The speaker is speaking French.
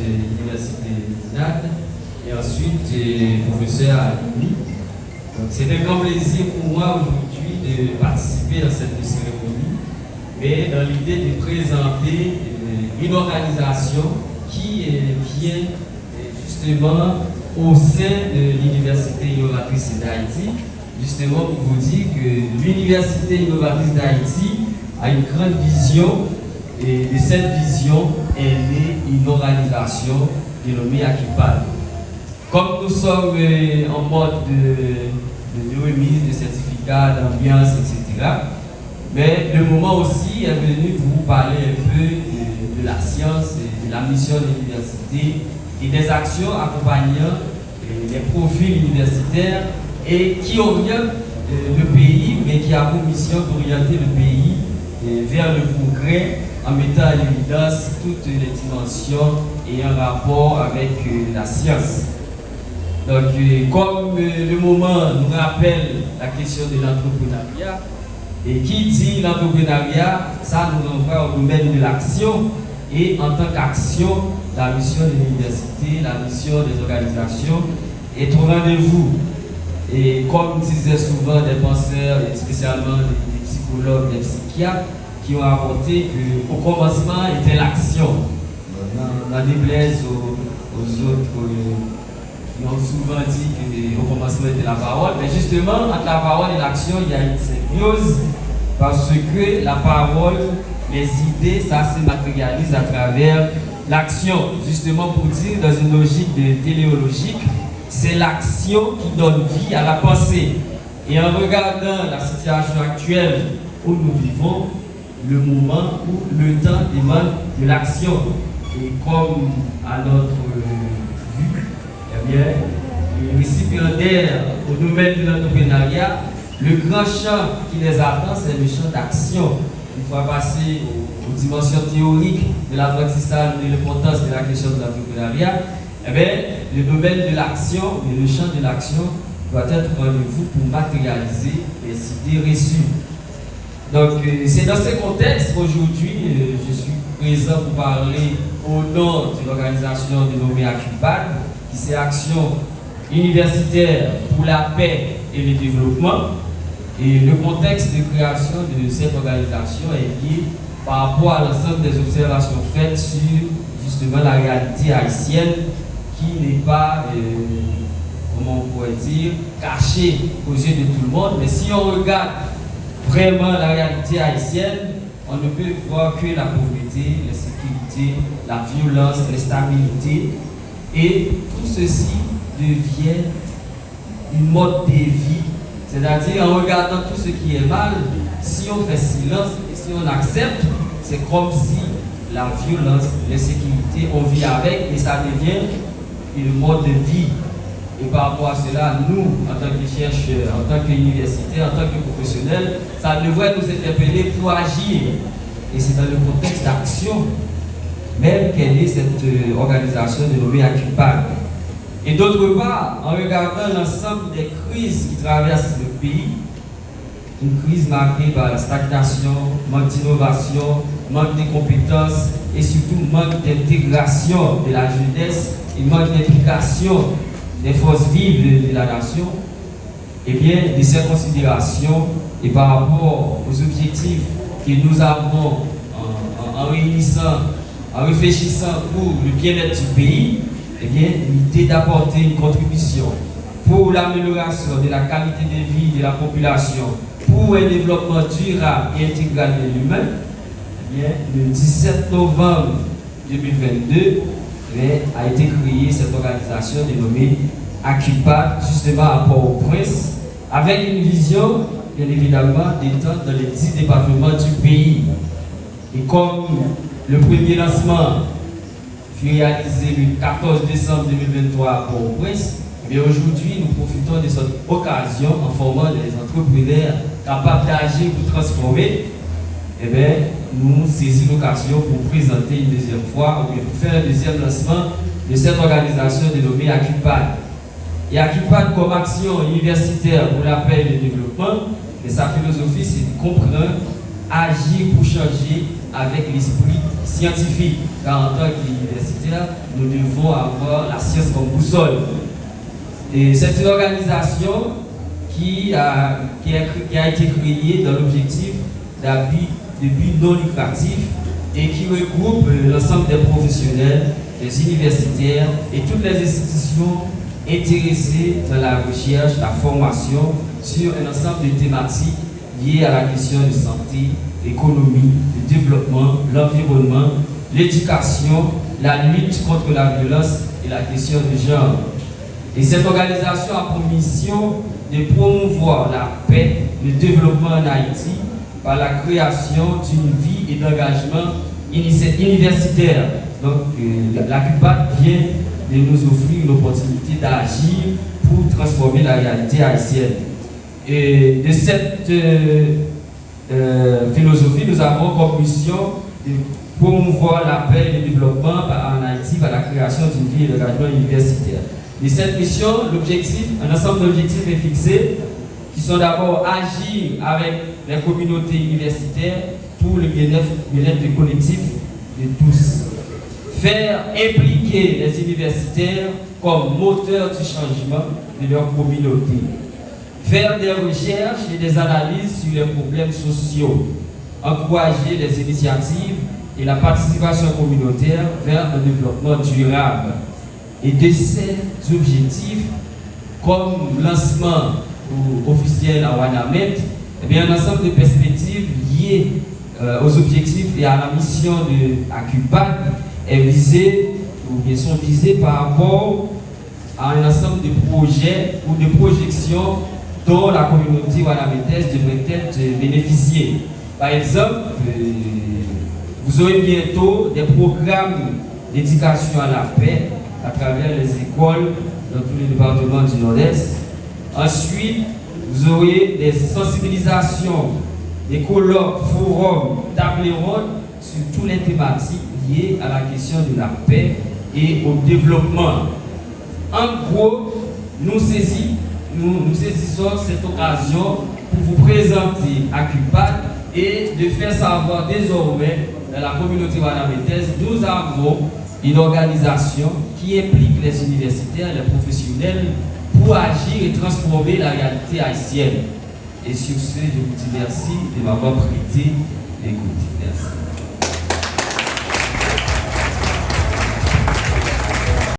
l'Université de Dinard et ensuite professeur à l'UNI. Donc c'est un grand plaisir pour moi aujourd'hui de participer à cette cérémonie, mais dans l'idée de présenter une organisation qui vient justement au sein de l'Université innovatrice d'Haïti, justement pour vous dire que l'Université innovatrice d'Haïti a une grande vision, et de cette vision est née une organisation dénommée ACUPAD. Comme nous sommes en mode de remise de certificats d'ambiance, etc., mais le moment aussi est venu pour vous parler un peu de la science, de la mission de l'université et des actions accompagnant les profils universitaires et qui orientent le pays, mais qui a pour mission d'orienter le pays vers le progrès en mettant à l'évidence toutes les dimensions ayant rapport avec la science. Donc, comme le moment nous rappelle la question de l'entrepreneuriat, et qui dit l'entrepreneuriat, ça nous renvoie au domaine de l'action, et en tant qu'action, la mission de l'université, la mission des organisations est au rendez-vous. Et comme disaient souvent des penseurs, et spécialement des psychologues, des psychiatres, qui ont apporté qu'au commencement était l'action. On a déplaise aux autres qui ont souvent dit qu'au commencement était la parole, mais justement, entre la parole et l'action, il y a une symbiose parce que la parole, les idées, ça se matérialise à travers l'action. Justement, pour dire, dans une logique téléologique, c'est l'action qui donne vie à la pensée. Et en regardant la situation actuelle où nous vivons, le moment où le temps demande de l'action. Et comme à notre vue, eh bien, les récipiendaires au domaine de l'entrepreneuriat, le grand champ qui les attend, c'est le champ d'action. Une fois passé aux dimensions théoriques de l'apprentissage, de l'importance de la question de l'entrepreneuriat, eh bien, le domaine de l'action et le champ de l'action doit être au rendez-vous pour matérialiser les idées reçues. Donc, c'est dans ce contexte qu'aujourd'hui, je suis présent pour parler au nom de l'organisation dénommée ACUPAD, qui c'est Action universitaire pour la paix et le développement. Et le contexte de création de cette organisation est lié par rapport à l'ensemble des observations faites sur justement la réalité haïtienne qui n'est pas, comment on pourrait dire, cachée aux yeux de tout le monde. Mais si on regarde vraiment la réalité haïtienne, on ne peut voir que la pauvreté, l'insécurité, la violence, l'instabilité. Et tout ceci devient une mode de vie. C'est-à-dire, en regardant tout ce qui est mal, si on fait silence et si on accepte, c'est comme si la violence, l'insécurité, on vit avec et ça devient une mode de vie. Et par rapport à cela, nous, en tant que chercheurs, en tant qu'universitaires, en tant que professionnels, ça devrait nous interpeller pour agir. Et c'est dans le contexte d'action même qu'elle est cette organisation dénommée ACUPAD. Et d'autre part, en regardant l'ensemble des crises qui traversent le pays, une crise marquée par la stagnation, manque d'innovation, manque de compétences et surtout manque d'intégration de la jeunesse et manque d'implication des forces vives de la nation, eh bien, de ces considérations et par rapport aux objectifs que nous avons en réunissant, en réfléchissant pour le bien-être du pays, eh bien, l'idée d'apporter une contribution pour l'amélioration de la qualité de vie de la population, pour un développement durable et intégral de l'humain, eh bien, le 17 novembre 2022, a été créée cette organisation dénommée ACUPAD, justement à Port-au-Prince, avec une vision, bien évidemment, d'étendre dans les 10 départements du pays. Et comme le premier lancement fut réalisé le 14 décembre 2023 à Port-au-Prince, mais aujourd'hui, nous profitons de cette occasion en formant des entrepreneurs capables d'agir pour transformer. Eh bien, nous saisissons l'occasion pour présenter une deuxième fois, ou bien pour faire un deuxième lancement de cette organisation dénommée ACUPAD. Et ACUPAD comme action universitaire pour la paix et le développement, et sa philosophie, c'est de comprendre, agir pour changer avec l'esprit scientifique. Car en tant qu'universitaire, nous devons avoir la science comme boussole. Et c'est une organisation qui a été créée dans l'objectif d'appui de but non lucratif et qui regroupe l'ensemble des professionnels, des universitaires et toutes les institutions intéressées dans la recherche, la formation sur un ensemble de thématiques liées à la question de santé, l'économie, le développement, l'environnement, l'éducation, la lutte contre la violence et la question du genre. Et cette organisation a pour mission de promouvoir la paix, le développement en Haïti par la création d'une vie et d'engagement universitaire. Donc la CUPAD vient de nous offrir l'opportunité d'agir pour transformer la réalité haïtienne. Et de cette philosophie, nous avons comme mission de promouvoir la paix et le développement en Haïti par la création d'une vie et d'engagement universitaire. Et cette mission, l'objectif, un ensemble d'objectifs est fixé, qui sont d'abord agir avec les communautés universitaires pour le bien-être collectif de tous. Faire impliquer les universitaires comme moteurs du changement de leur communauté. Faire des recherches et des analyses sur les problèmes sociaux. Encourager les initiatives et la participation communautaire vers un développement durable. Et de ces objectifs, comme lancement officiel à Ouanamètre, eh bien, un ensemble de perspectives liées aux objectifs et à la mission de la CUPAD est visée, ou bien sont visées par rapport à un ensemble de projets ou de projections dont la communauté ouanamétaise devrait être bénéficiée. Par exemple, vous aurez bientôt des programmes d'éducation à la paix à travers les écoles dans tous les départements du Nord-Est. Ensuite, vous aurez des sensibilisations, des colloques, forums, tables rondes sur toutes les thématiques liées à la question de la paix et au développement. En gros, nous saisissons cette occasion pour vous présenter à CUPAD et de faire savoir désormais dans la communauté ouanamétaise, nous avons une organisation qui implique les universitaires, les professionnels pour agir et transformer la réalité haïtienne. Et sur ce, je vous dis merci de m'avoir prêté l'écoute. Merci.